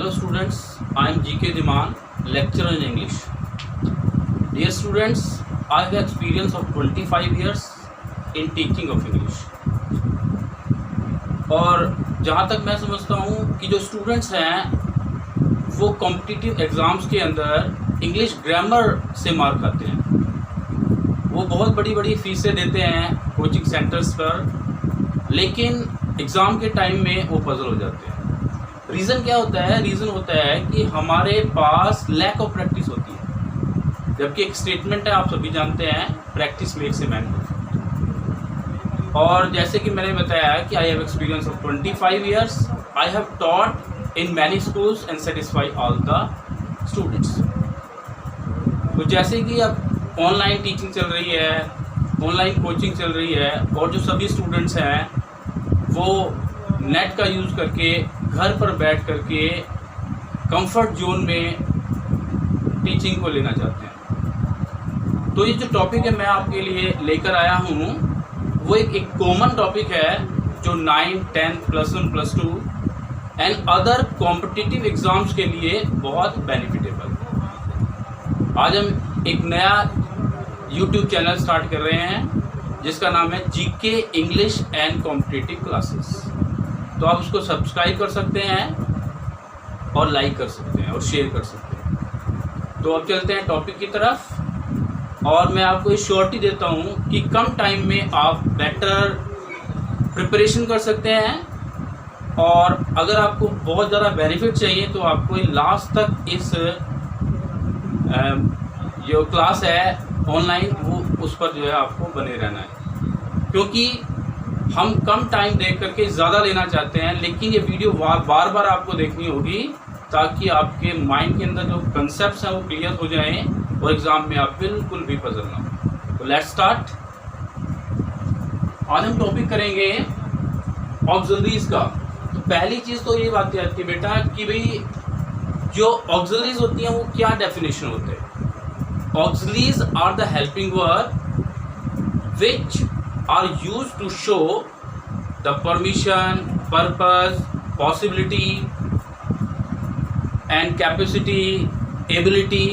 Hello students, I am GK Diman, lecturer in English. Dear students, I have experience of 25 years in teaching of English. और जहाँ तक मैं समझता हूँ कि जो स्टूडेंट्स हैं वो कॉम्पिटिटिव एग्ज़ाम्स के अंदर इंग्लिश ग्रामर से मार खाते हैं। वो बहुत बड़ी बड़ी फीसें देते हैं कोचिंग सेंटर्स पर, लेकिन एग्ज़ाम के टाइम में वो पजल हो जाते हैं। रीज़न क्या होता है? रीज़न होता है कि हमारे पास लैक ऑफ प्रैक्टिस होती है, जबकि एक स्टेटमेंट है, आप सभी जानते हैं, practice makes a man perfect. और जैसे कि मैंने बताया कि I have experience of 25 years, I have taught in many schools and satisfy all the students. तो जैसे कि अब ऑनलाइन टीचिंग चल रही है, ऑनलाइन कोचिंग चल रही है, और जो सभी स्टूडेंट्स हैं वो नेट का यूज़ करके घर पर बैठ करके कंफर्ट जोन में टीचिंग को लेना चाहते हैं। तो ये जो टॉपिक है मैं आपके लिए लेकर आया हूँ वो एक कॉमन टॉपिक है जो 9, 10, +1, +2 एंड अदर कॉम्पिटिटिव एग्ज़ाम्स के लिए बहुत बेनिफिटेबल। आज हम एक नया YouTube चैनल स्टार्ट कर रहे हैं जिसका नाम है GK English and competitive classes. तो आप उसको सब्सक्राइब कर सकते हैं और लाइक कर सकते हैं और शेयर कर सकते हैं। तो अब चलते हैं टॉपिक की तरफ, और मैं आपको ये श्योरिटी देता हूँ कि कम टाइम में आप बेटर प्रिपरेशन कर सकते हैं। और अगर आपको बहुत ज़्यादा बेनिफिट चाहिए तो आपको लास्ट तक इस जो क्लास है ऑनलाइन वो उस पर जो है आपको बने रहना है, क्योंकि हम कम टाइम देख करके ज़्यादा लेना चाहते हैं। लेकिन ये वीडियो बार बार आपको देखनी होगी ताकि आपके माइंड के अंदर जो कंसेप्ट्स हैं वो क्लियर हो जाएं और एग्ज़ाम में आप बिल्कुल भी पजल ना हो। तो लेट्स स्टार्ट। आज हम टॉपिक करेंगे ऑक्सिलरीज का। तो पहली चीज़ तो ये बात आती है बेटा कि भाई जो ऑक्सिलरीज होती हैं वो क्या डेफिनेशन होते हैं। Auxiliaries are the helping verb which are used to show the permission, purpose, possibility and capacity, ability।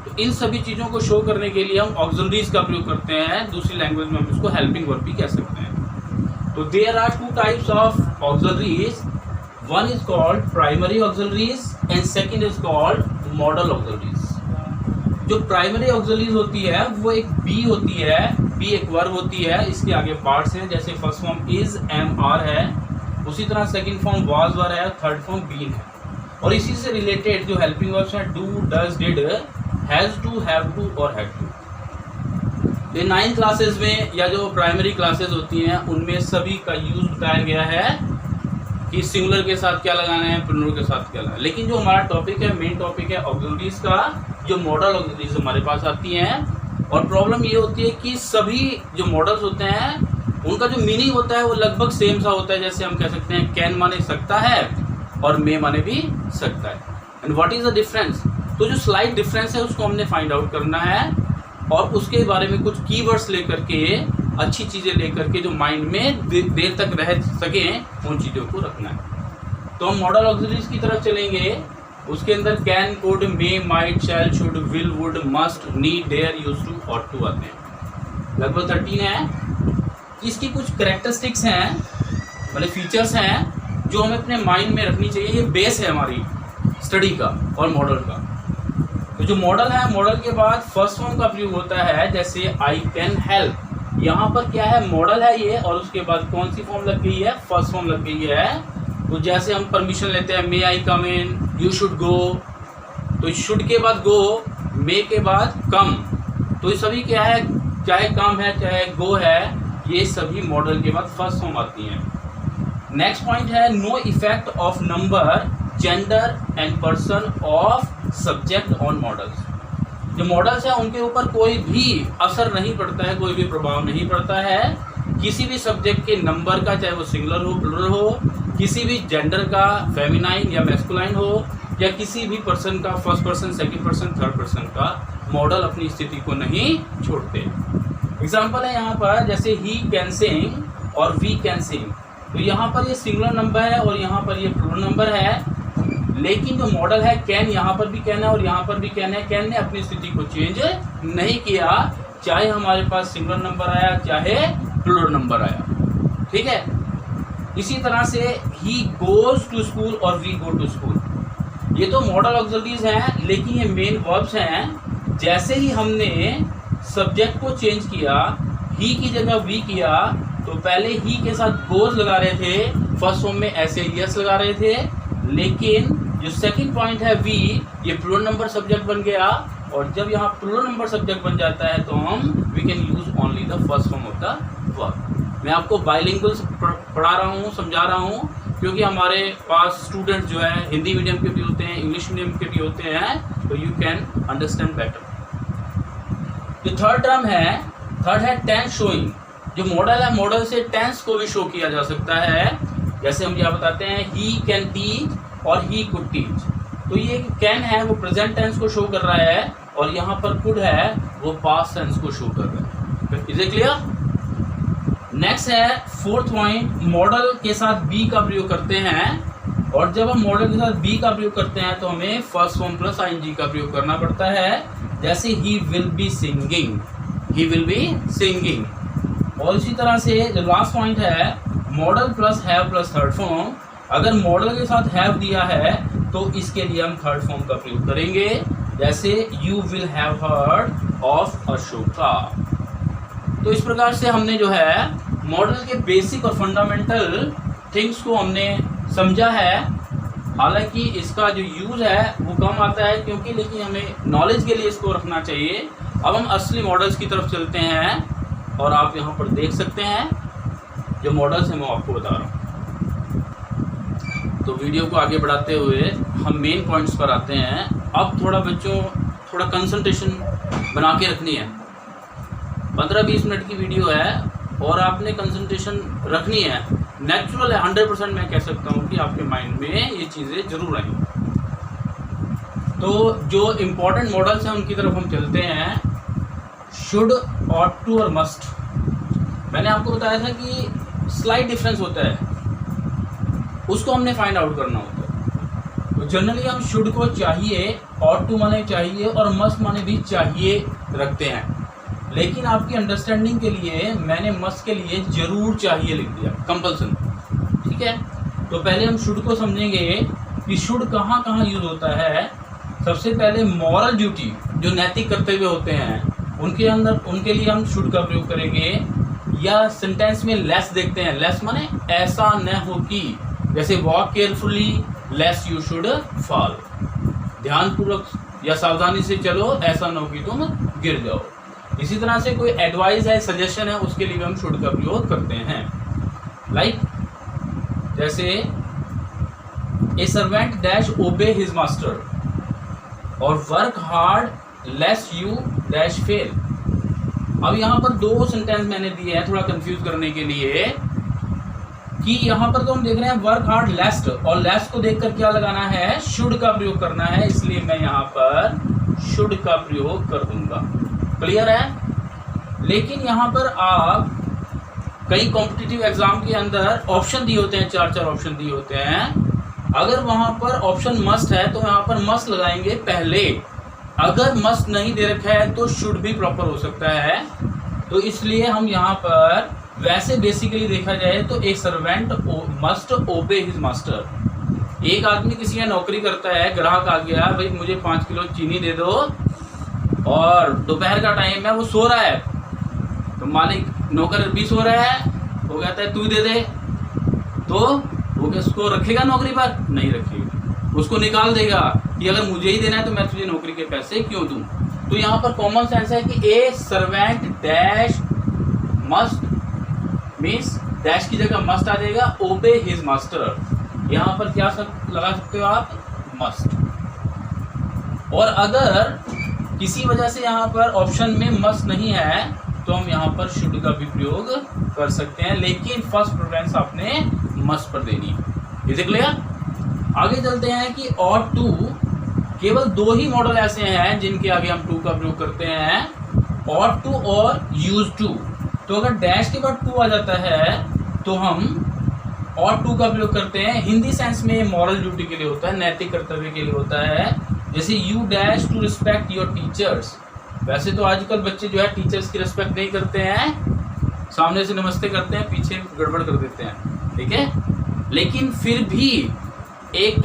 तो इन सभी चीज़ों को शो करने के लिए हम ऑक्सिलरीज का प्रयोग करते हैं। दूसरी लैंग्वेज में हम इसको हेल्पिंग वर्ब भी कह सकते हैं। तो there are 2 types of auxiliaries, one is called primary auxiliaries and second is called modal auxiliaries. जो प्राइमरी ऑक्सिलरीज होती है वो एक बी होती है, बी एक वर्ब होती है, इसके आगे पार्ट्स हैं, जैसे first form is, am, are है, उसी तरह सेकंड फॉर्म वाज, वर है, थर्ड फॉर्म बीन है। और इसी से रिलेटेड जो हेल्पिंग वर्ब्स हैं do, does, did, has to, have to और हैड टू। ये 9 क्लासेस में या जो प्राइमरी क्लासेस होती हैं उनमें सभी का यूज बताया गया है कि सिंगुलर के साथ क्या लगाना है, प्लूरल के साथ क्या लगाना है। लेकिन जो हमारा टॉपिक है, मेन टॉपिक है ऑक्सिलरीज का, जो मॉडल ऑक्सिलरीज हमारे पास आती हैं। और प्रॉब्लम ये होती है कि सभी जो मॉडल्स होते हैं उनका जो मीनिंग होता है वो लगभग सेम सा होता है। जैसे हम कह सकते हैं कैन माने सकता है और मे माने भी सकता है। And what is the difference? तो जो स्लाइट डिफरेंस है उसको हमने फाइंड आउट करना है और उसके बारे में कुछ कीवर्ड्स लेकर के, अच्छी चीज़ें लेकर के जो माइंड में देर तक रह सकें उन चीज़ों को रखना है। तो हम मॉडल ऑक्सिलरीज की तरफ चलेंगे। उसके अंदर can, could, may, might, shall, should, will, would, must, need, dare, use to, ought to आते हैं। लगभग 13 है। इसकी कुछ कैरेक्टरिस्टिक्स हैं, मतलब फीचर्स हैं जो हमें अपने माइंड में रखनी चाहिए। ये बेस है हमारी स्टडी का और मॉडल का। तो जो मॉडल है, मॉडल के बाद फर्स्ट फॉर्म का प्रयोग होता है, जैसे आई कैन हेल्प। यहाँ पर क्या है, मॉडल है ये, और उसके बाद कौन सी फॉर्म लग गई है, फर्स्ट फॉर्म लग गई है। तो जैसे हम परमिशन लेते हैं, मे आई कम इन, यू शुड गो, तो शुड के बाद गो, मे के बाद कम। तो ये सभी क्या है, चाहे कम है चाहे गो है, ये सभी मॉडल के बाद फर्स्ट फॉर्म आती हैं। नेक्स्ट पॉइंट है no effect of number, gender and person of subject on modals. जो मॉडल्स हैं उनके ऊपर कोई भी असर नहीं पड़ता है, कोई भी प्रभाव नहीं पड़ता है किसी भी सब्जेक्ट के नंबर का, चाहे वो सिंगुलर हो, प्लूरल हो, किसी भी जेंडर का, फेमिनाइन या मैस्कुलाइन हो, या किसी भी पर्सन का, first person, second person, third person का, मॉडल अपनी स्थिति को नहीं छोड़ते। एग्जाम्पल है यहाँ पर, जैसे ही कैन सिंग और वी कैन सिंग। तो यहाँ पर ये सिंगुलर नंबर है और यहाँ पर ये प्लूरल नंबर है। लेकिन जो मॉडल है कैन, यहाँ पर भी कैन है और यहाँ पर भी कैन है, कैन ने अपनी स्थिति को चेंज नहीं किया, चाहे हमारे पास सिंगुलर नंबर आया चाहे प्लूरल नंबर आया। ठीक है, इसी तरह से ही गोज टू स्कूल और वी गो टू स्कूल, ये तो मॉडल ऑक्सिलरीज हैं, लेकिन ये मेन वर्ब्स हैं। जैसे ही हमने सब्जेक्ट को चेंज किया, ही की जगह वी किया, तो पहले ही के साथ गोज लगा रहे थे, फर्स्ट फॉर्म में ऐसे यस लगा रहे थे, लेकिन जो सेकंड पॉइंट है वी, ये प्लूरल नंबर सब्जेक्ट बन गया, और जब यहाँ प्लूरल नंबर सब्जेक्ट बन जाता है तो हम we can use only the first form of the verb. मैं आपको बाइलिंगुअल पढ़ा रहा हूँ, समझा रहा हूँ, क्योंकि हमारे पास स्टूडेंट जो है हिंदी मीडियम के भी होते हैं, इंग्लिश मीडियम के भी होते हैं, तो यू कैन अंडरस्टैंड बेटर। जो थर्ड टर्म है, थर्ड है टेंस शोइंग। जो मॉडल है, मॉडल से टेंस को भी शो किया जा सकता है। जैसे हम क्या बताते हैं, ही कैन टीच और ही कुड टीच, तो ये कैन है वो प्रेजेंट टेंस को शो कर रहा है, और यहाँ पर कुड है वो पास्ट टेंस को शो कर रहा है। Is it clear? नेक्स्ट है फोर्थ पॉइंट, मॉडल के साथ बी का प्रयोग करते हैं, और जब हम मॉडल के साथ बी का प्रयोग करते हैं तो हमें फर्स्ट फॉर्म प्लस आईएनजी का प्रयोग करना पड़ता है। जैसे he will be singing, he will be singing. और इसी तरह से जो लास्ट पॉइंट है, model plus have plus third form, अगर मॉडल के साथ हैव दिया है तो इसके लिए हम थर्ड फॉर्म का प्रयोग करेंगे। जैसे you will have heard of Ashoka. तो इस प्रकार से हमने जो है मॉडल के बेसिक और फंडामेंटल थिंग्स को हमने समझा है। हालांकि इसका जो यूज़ है वो कम आता है, क्योंकि लेकिन हमें नॉलेज के लिए इसको रखना चाहिए। अब हम असली मॉडल्स की तरफ चलते हैं, और आप यहाँ पर देख सकते हैं जो मॉडल्स हैं मैं आपको बता रहा हूँ। तो वीडियो को आगे बढ़ाते हुए हम मेन पॉइंट्स पर आते हैं। अब थोड़ा बच्चों थोड़ा कंसंट्रेशन बना के रखनी है। 15-20 मिनट की वीडियो है और आपने कंसंट्रेशन रखनी है। नेचुरल है, 100% मैं कह सकता हूँ कि आपके माइंड में ये चीज़ें जरूर आएंगी। तो जो इम्पोर्टेंट मॉडल्स हैं उनकी तरफ हम चलते हैं। शुड, ऑट टू और मस्ट। मैंने आपको बताया था कि स्लाइट डिफरेंस होता है, उसको हमने फाइंड आउट करना होता है। तो जनरली हम शुड को चाहिए, ऑट टू माने चाहिए और मस्ट माने भी चाहिए रखते हैं, लेकिन आपकी अंडरस्टैंडिंग के लिए मैंने मस्ट के लिए जरूर चाहिए लिख दिया, कंपल्सन। ठीक है, तो पहले हम शुड को समझेंगे कि शुड कहाँ कहाँ यूज होता है। सबसे पहले मॉरल ड्यूटी, जो नैतिक कर्तव्य होते हैं उनके अंदर, उनके लिए हम शुड का प्रयोग करेंगे। या सेंटेंस में लेस देखते हैं, लेस माने ऐसा न हो कि, जैसे walk carefully less you should fall, ध्यानपूर्वक या सावधानी से चलो, ऐसा न हो कि तुम गिर जाओ। इसी तरह से कोई एडवाइस है, सजेशन है, उसके लिए हम शुड का प्रयोग करते हैं। लाइक जैसे a servant dash obey his master, और work hard lest you dash fail. अब यहाँ पर दो सेंटेंस मैंने दिए हैं थोड़ा कंफ्यूज करने के लिए, कि यहाँ पर तो हम देख रहे हैं वर्क हार्ड लेस्ट, और लेस्ट को देखकर क्या लगाना है, शुड का प्रयोग करना है, इसलिए मैं यहाँ पर शुड का प्रयोग कर दूंगा। क्लियर है? लेकिन यहाँ पर आप कई कॉम्पिटिटिव एग्जाम के अंदर ऑप्शन दिए होते हैं, 4 ऑप्शन दिए होते हैं। अगर वहाँ पर ऑप्शन मस्ट है तो यहाँ पर मस्ट लगाएंगे पहले। अगर मस्ट नहीं दे रखा है तो शुड भी प्रॉपर हो सकता है। तो इसलिए हम यहाँ पर वैसे बेसिकली देखा जाए तो ए सर्वेंट मस्ट ओबे हिज मास्टर। एक आदमी किसी का नौकरी करता है, ग्राहक आ गया, भाई मुझे 5 किलो चीनी दे दो, और दोपहर का टाइम है, वो सो रहा है, तो मालिक नौकर भी सो रहा है, वो कहता है तू दे दे, तो वो उसको रखेगा नौकरी पर? नहीं रखेगा, उसको निकाल देगा कि अगर मुझे ही देना है तो मैं तुझे नौकरी के पैसे क्यों दूं। तो यहाँ पर कॉमन सेंस है कि ए servant dash must means dash की जगह मस्ट आ जाएगा, ओबे हिज मास्टर। यहाँ पर क्या लगा सकते हो आप, मस्ट। और अगर किसी वजह से यहाँ पर ऑप्शन में मस्ट नहीं है तो हम यहाँ पर शुड का भी प्रयोग कर सकते हैं, लेकिन फर्स्ट प्रेफरेंस आपने मस्ट पर देनी है। Is it clear? आगे चलते हैं कि और टू, केवल 2 ही मॉडल ऐसे हैं जिनके आगे हम टू का प्रयोग करते हैं, और टू और यूज टू। तो अगर डैश के बाद टू आ जाता है तो हम ऑट टू का प्रयोग करते हैं हिंदी सेंस में, मॉरल ड्यूटी के लिए होता है, नैतिक कर्तव्य के लिए होता है। जैसे you dash to respect your teachers. वैसे तो आजकल बच्चे जो है टीचर्स की रिस्पेक्ट नहीं करते हैं, सामने से नमस्ते करते हैं, पीछे गड़बड़ कर देते हैं, ठीक है। लेकिन फिर भी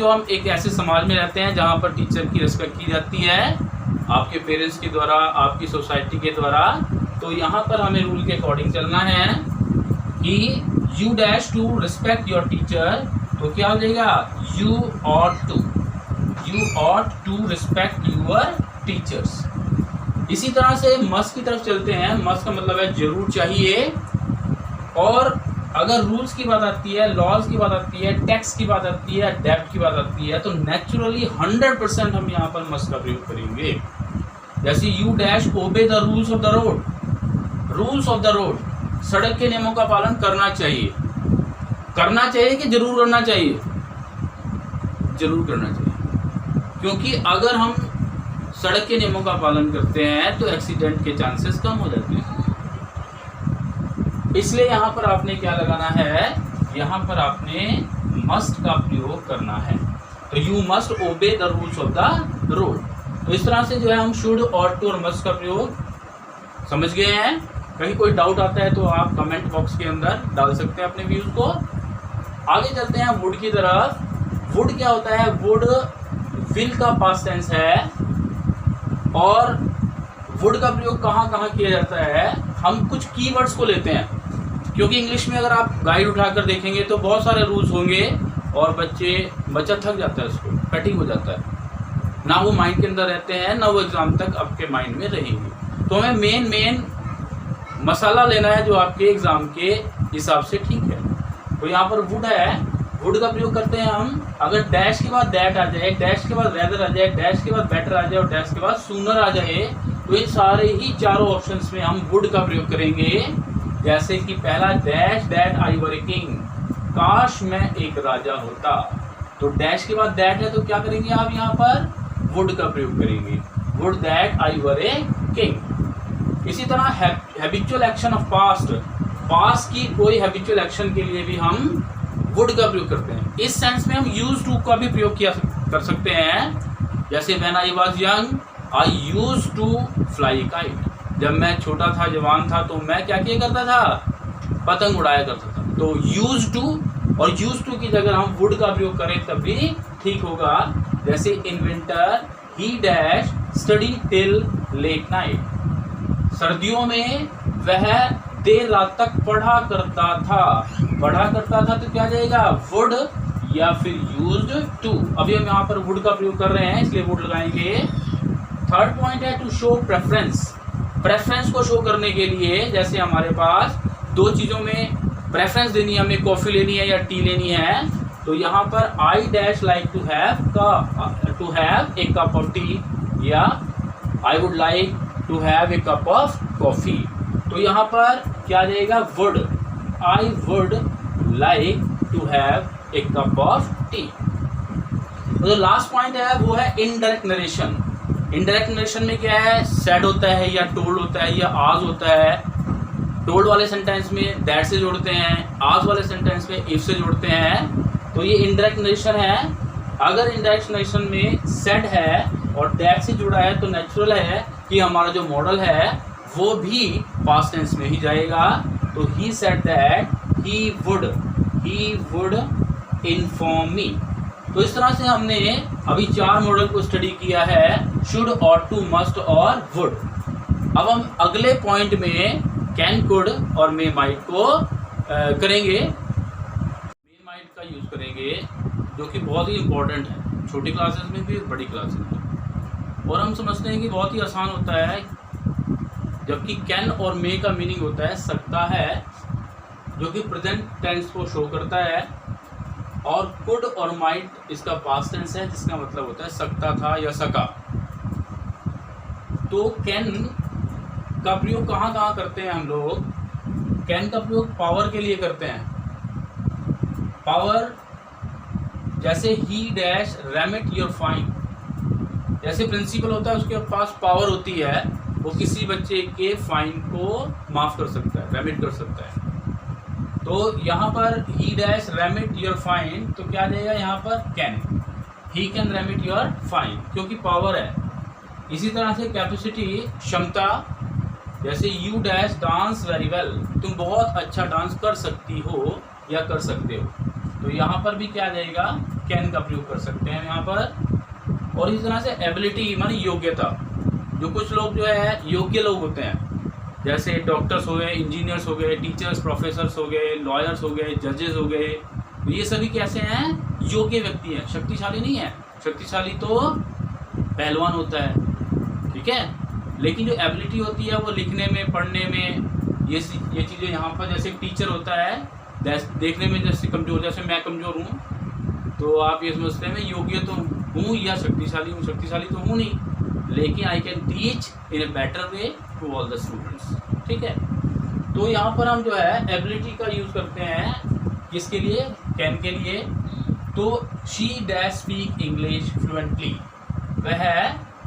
हम एक ऐसे समाज में रहते हैं जहाँ पर टीचर की रिस्पेक्ट की जाती है, आपके पेरेंट्स के द्वारा, आपकी सोसाइटी के द्वारा। तो यहाँ पर हमें रूल के अकॉर्डिंग चलना है कि you dash to respect your teacher, तो क्या हो जाएगा, you ought to respect your teachers. इसी तरह से मस्ट की तरफ चलते हैं। मस्ट का मतलब है जरूर चाहिए। और अगर रूल्स की बात आती है, लॉज की बात आती है, टैक्स की बात आती है, डेब्ट की बात आती है, तो नेचुरली 100% हम यहाँ पर मस्ट का प्रयोग करेंगे। जैसे you dash obey the rules of the road. Rules of the road, सड़क के नियमों का पालन करना चाहिए। करना चाहिए कि जरूर करना चाहिए? जरूर करना चाहिए, क्योंकि अगर हम सड़क के नियमों का पालन करते हैं तो एक्सीडेंट के चांसेस कम हो जाते हैं। इसलिए यहाँ पर आपने क्या लगाना है, यहाँ पर आपने मस्ट का प्रयोग करना है। तो you must obey the rules of the road. तो इस तरह से जो है हम शुड, ऑट टू और मस्ट का प्रयोग समझ गए हैं। कहीं कोई डाउट आता है तो आप कमेंट बॉक्स के अंदर डाल सकते हैं अपने व्यूज को। आगे चलते हैं वुड की तरफ। वुड क्या होता है, वुड विल का पास्ट टेंस है। और वुड का प्रयोग कहाँ कहाँ किया जाता है, हम कुछ कीवर्ड्स को लेते हैं, क्योंकि इंग्लिश में अगर आप गाइड उठाकर देखेंगे तो बहुत सारे रूल्स होंगे और बच्चा थक जाता है, उसको फैटिग हो जाता है, ना वो माइंड के अंदर रहते हैं, ना वो एग्जाम तक आपके माइंड में रहेंगे। तो हमें मेन मसाला लेना है जो आपके एग्जाम के हिसाब से ठीक है। तो यहाँ पर वुड है, वुड का प्रयोग करते हैं हम। अगर डैश के बाद दैट आ जाए, डैश के बाद रेदर आ जाए, डैश के बाद बेटर आ जाए और डैश के बाद सूनर आ जाए, तो इन सारे ही चारों ऑप्शंस में हम वुड का प्रयोग करेंगे। जैसे कि पहला, dash that I were a king, काश मैं एक राजा होता। तो डैश के बाद दैट है तो क्या करेंगे आप, यहाँ पर वुड का प्रयोग करेंगे, would that I were a king. इसी तरह habitual action of past, past की कोई हैबिचुअल एक्शन के लिए भी हम वुड का प्रयोग करते हैं। इस सेंस में हम यूज टू का भी प्रयोग कर सकते हैं। जैसे when I was young I use to fly kite, जब मैं छोटा था, जवान था, तो मैं क्या किया करता था, पतंग उड़ाया करता था। तो यूज टू और यूज टू की जगह हम वुड का प्रयोग करें तब भी ठीक होगा। जैसे in winter he dash study till late night, सर्दियों में वह देर रात तक पढ़ा करता था। पढ़ा करता था तो क्या जाएगा, वुड या फिर यूज्ड टू। अभी हम यहाँ पर वुड का प्रयोग कर रहे हैं इसलिए वुड लगाएंगे। थर्ड पॉइंट है टू शो प्रेफरेंस। प्रेफरेंस को शो करने के लिए, जैसे हमारे पास दो चीज़ों में प्रेफरेंस देनी है, हमें कॉफ़ी लेनी है या टी लेनी है, तो यहाँ पर I dash like to have a cup of tea या I would like to have a cup of coffee. तो यहाँ पर क्या जाएगा, would, I would like to have a cup of tea. तो लास्ट पॉइंट है वो है इनडायरेक्ट नरेशन। इनडायरेक्ट नरेशन में क्या है, सेड होता है या टोल्ड होता है या आज होता है। टोल्ड वाले सेंटेंस में दैट से जोड़ते हैं, आज वाले सेंटेंस में इफ से जोड़ते हैं। तो ये इनडायरेक्ट नरेशन है। अगर इनडायरेक्ट नरेशन में सेड है और दैट से जुड़ा है तो नेचुरल है कि हमारा जो मॉडल है वो भी पास्ट टेंस में ही जाएगा। तो he said that he would inform me. तो इस तरह से हमने अभी 4 मॉडल को स्टडी किया है, शुड, ऑट टू, मस्ट और वुड। अब हम अगले पॉइंट में कैन, कुड और मे माइट को करेंगे। मे माइट का यूज करेंगे जो कि बहुत ही इंपॉर्टेंट है, छोटी क्लासेस में भी, बड़ी क्लासेस में। और हम समझते हैं कि बहुत ही आसान होता है, जबकि कैन और मे का मीनिंग होता है सकता है, जो कि प्रेजेंट टेंस को शो करता है। और कुड और माइट इसका पास्ट टेंस है, जिसका मतलब होता है सकता था या सका। तो कैन का प्रयोग कहाँ कहाँ करते हैं हम लोग, कैन का प्रयोग पावर के लिए करते हैं। पावर, जैसे ही डैश रेमिट योर फाइन, जैसे प्रिंसिपल होता है उसके पास पावर होती है, वो किसी बच्चे के फाइन को माफ कर सकता है, रेमिट कर सकता है। तो यहाँ पर ही डैश रेमिट योर फाइन, तो क्या जाएगा यहाँ पर can, he can remit your fine, क्योंकि पावर है। इसी तरह से कैपेसिटी क्षमता, जैसे you dash dance very well, तुम बहुत अच्छा डांस कर सकती हो या कर सकते हो, तो यहाँ पर भी क्या जाएगा कैन का प्रयोग कर सकते हैं यहाँ पर। और इस तरह से एबिलिटी मानी योग्यता, जो कुछ लोग जो है योग्य लोग होते हैं, जैसे डॉक्टर्स हो गए, इंजीनियर्स हो गए, टीचर्स प्रोफेसर्स हो गए, लॉयर्स हो गए, जजेस हो गए, तो ये सभी कैसे हैं, योग्य व्यक्ति हैं, शक्तिशाली नहीं है। शक्तिशाली तो पहलवान होता है, ठीक है, लेकिन जो एबिलिटी होती है वो लिखने में, पढ़ने में, ये चीज़ें यहाँ पर, जैसे टीचर होता है देखने में जैसे कमज़ोर, जैसे मैं कमज़ोर हूँ तो आप ये समझते हैं मैं योग्य तो हूँ या शक्तिशाली हूँ, शक्तिशाली तो हूँ नहीं, लेकिन I can teach in a better way to all the students, ठीक है। तो यहाँ पर हम जो है एबिलिटी का यूज़ करते हैं किसके लिए, कैन के लिए। तो she dash speak English fluently, वह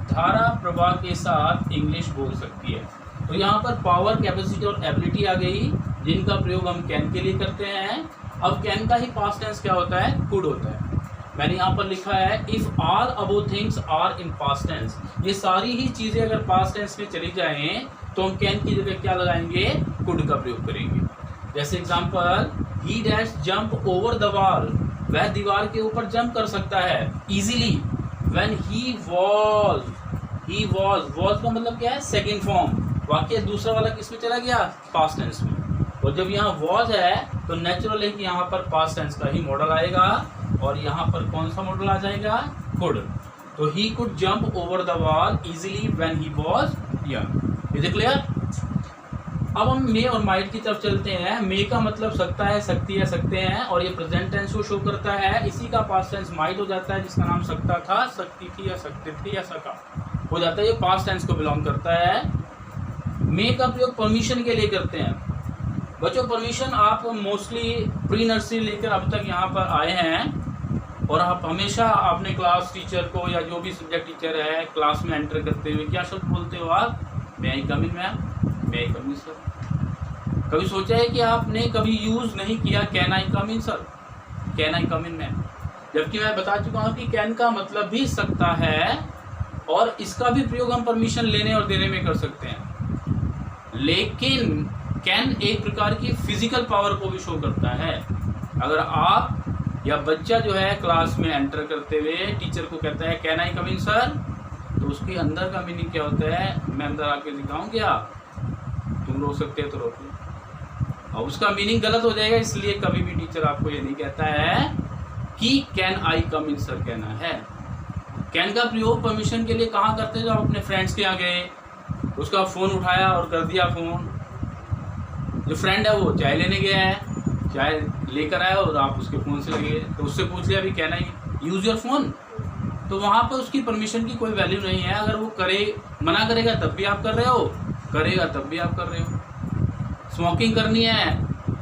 धारा प्रवाह के साथ इंग्लिश बोल सकती है। तो यहाँ पर पावर, कैपेसिटी और एबिलिटी आ गई, जिनका प्रयोग हम कैन के लिए करते हैं। अब कैन का ही पास्ट टेंस क्या होता है, कुड होता है। मैंने यहाँ पर लिखा है if all above things are in past tense, ये सारी ही चीज़ें अगर पास्ट टेंस में चली जाएं तो हम कैन की जगह क्या लगाएंगे, कुड का प्रयोग करेंगे। जैसे example, he dash jump over the wall, वह दीवार के ऊपर जंप कर सकता है इजीली। व्हेन ही वॉज का मतलब क्या है, सेकेंड फॉर्म, वाक्य दूसरा वाला किस में चला गया, पास्ट टेंस में। और जब यहाँ वॉज है तो नेचुरल है कि यहाँ पर पास्ट टेंस का ही मॉडल आएगा, और यहाँ पर कौन सा मॉडल आ जाएगा, कुड। तो he could jump over the wall easily when he was young. Is it clear? अब हम मे और माइट की तरफ चलते हैं। मे का मतलब सकता है, सकती है, सकते हैं, और ये प्रेजेंट टेंस को शो करता है। इसी का पास्ट टेंस माइट हो जाता है, जिसका नाम सकता था, सकती थी या सकते थे या सका हो जाता है, ये पास्ट टेंस को बिलोंग करता है। मे का प्रयोग परमिशन के लिए करते हैं। बच्चों परमिशन आप मोस्टली प्री नर्सरी लेकर अब तक यहाँ पर आए हैं, और आप हमेशा आपने क्लास टीचर को या जो भी सब्जेक्ट टीचर है क्लास में एंटर करते हुए क्या शब्द बोलते हो आप, मे आई कम इन मैम, मे आई कम इन सर। कभी सोचा है कि आपने कभी यूज़ नहीं किया can I come in sir, can I come in ma'am, जबकि मैं बता चुका हूँ कि कैन का मतलब भी सकता है, और इसका भी प्रयोग हम परमिशन लेने और देने में कर सकते हैं। लेकिन कैन एक प्रकार की फिजिकल पावर को भी शो करता है। अगर आप या बच्चा जो है क्लास में एंटर करते हुए टीचर को कहता है can I come in sir, तो उसके अंदर का मीनिंग क्या होता है, मैं अंदर आके दिखाऊं क्या, तुम रोक सकते हो तो रोक लो। और उसका मीनिंग गलत हो जाएगा, इसलिए कभी भी टीचर आपको ये नहीं कहता है कि can I come in sir कहना है। कैन का प्रयोग परमिशन के लिए कहाँ करते हैं, जब आप अपने फ्रेंड्स के यहाँ गए, उसका फ़ोन उठाया और कर दिया फ़ोन, जो फ्रेंड है वो चाय लेने गया है, चाय लेकर आया और आप उसके फ़ोन से लगे, तो उससे पूछ लिया अभी कहना ही यूज़ योर फ़ोन, तो वहाँ पर उसकी परमिशन की कोई वैल्यू नहीं है। अगर वो मना करेगा तब भी आप कर रहे हो, करेगा तब भी आप कर रहे हो। स्मोकिंग करनी है,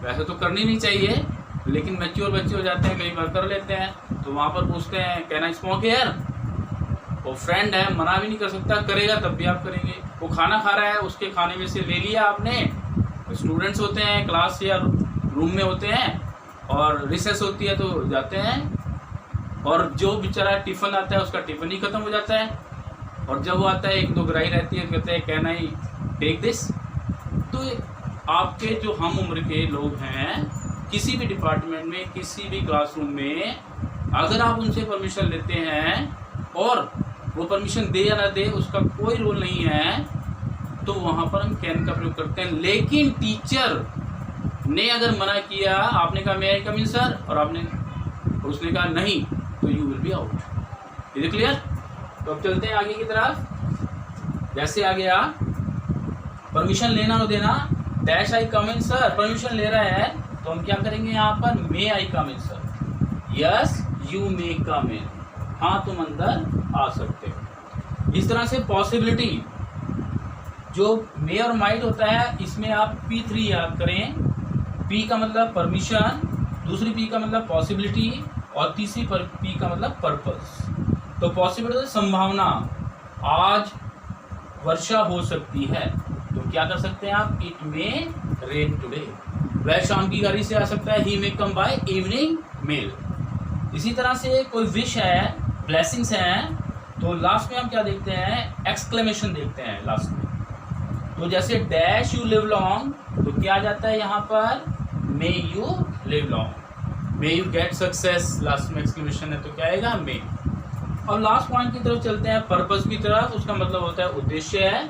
वैसे तो करनी नहीं चाहिए, लेकिन मैच्योर बच्चे हो जाते हैं, कई बार कर लेते हैं, तो वहाँ पर पूछते हैं कैन आई स्मोक हियर, वो फ्रेंड है मना भी नहीं कर सकता, करेगा तब भी आप करेंगे। वो खाना खा रहा है, उसके खाने में से ले लिया आपने, स्टूडेंट्स होते हैं क्लास या रूम में होते हैं, और रिसेस होती है तो जाते हैं, और जो बेचारा टिफ़िन आता है उसका टिफ़िन ही ख़त्म हो जाता है, और जब वो आता है एक दो ग्राही रहती है तो कहते हैं कैन आई टेक दिस। तो आपके जो हम उम्र के लोग हैं किसी भी डिपार्टमेंट में, किसी भी क्लासरूम में, अगर आप उनसे परमिशन लेते हैं और वो परमिशन दे या ना दे उसका कोई रोल नहीं है, तो वहाँ पर हम कैन का प्रयोग करते हैं। लेकिन टीचर ने अगर मना किया, आपने कहा मे आई कम इन सर, और उसने कहा नहीं, तो you will be out. Is it clear? तो अब चलते हैं आगे की तरफ। जैसे आ गया परमिशन लेना और देना, dash I come in sir, permission ले रहा है तो हम क्या करेंगे यहाँ पर, मे आई कम इन सर, यस यू मे कम इन, हाँ तुम अंदर आ सकते हो। इस तरह से पॉसिबिलिटी, जो मे और माइट होता है, इसमें आप P3 याद करें। P का मतलब परमिशन, दूसरी P का मतलब पॉसिबिलिटी, और तीसरी P का मतलब पर्पस। तो पॉसिबिलिटी संभावना, आज वर्षा हो सकती है, तो क्या कर सकते हैं आप, इट मे रेन टुडे, वह शाम की गाड़ी से आ सकता है, ही मे कम बाय इवनिंग मेल। इसी तरह से कोई विश है, ब्लेसिंग्स हैं, तो लास्ट में हम क्या देखते हैं, एक्सक्लेमेशन देखते हैं लास्ट में। तो जैसे डैश यू लिव लॉन्ग, तो क्या आ जाता है यहाँ पर, may you live long, may you get success, last में एक्सक्लेमेशन है तो क्या आएगा, मे। अब लास्ट पॉइंट की तरफ चलते हैं, पर्पस की तरफ। उसका मतलब होता है उद्देश्य है।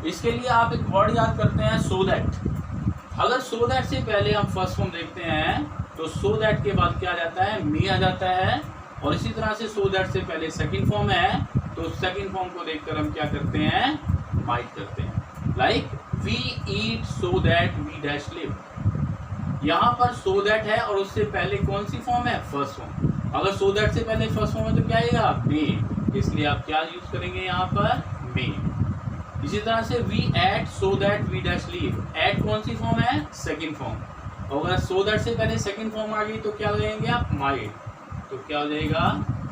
इसके लिए आप एक वर्ड याद करते हैं, सो दैट। अगर सो दैट से पहले हम फर्स्ट फॉर्म देखते हैं तो सो दैट के बाद क्या आ जाता है, मे आ जाता है। और इसी तरह से सो दैट से पहले सेकंड फॉर्म है, तो सेकंड फॉर्म को देखकर हम क्या करते हैं, माइट करते हैं। Like we eat so that we dash live. यहाँ पर सो दैट है और उससे पहले कौन सी फॉर्म है, फर्स्ट फॉर्म। अगर सो दैट से पहले फर्स्ट फॉर्म है तो क्या आएगा, मे। इसलिए आप क्या यूज करेंगे यहाँ पर, मे। इसी तरह से we eat so that we dash live. Eat कौन सी फॉर्म है, सेकंड फॉर्म। और अगर सो दैट से पहले सेकंड फॉर्म आ गई तो क्या हो जाएंगे आप, माइट। तो क्या हो जाएगा,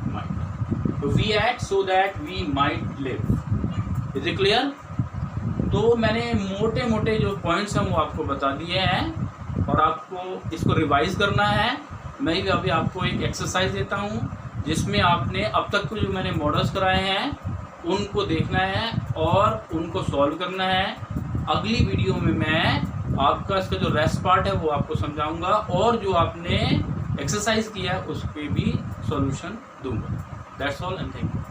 माइट। तो we eat so that we might live. Is it clear? तो मैंने मोटे मोटे जो पॉइंट्स हैं वो आपको बता दिए हैं और आपको इसको रिवाइज करना है। मैं भी अभी आपको एक एक्सरसाइज देता हूँ जिसमें आपने अब तक को जो मैंने मॉडल्स कराए हैं उनको देखना है और उनको सॉल्व करना है। अगली वीडियो में मैं आपका इसका जो रेस्ट पार्ट है वो आपको समझाऊंगा और जो आपने एक्सरसाइज किया है उस पर भी सॉल्यूशन दूंगा। That's all and thank you.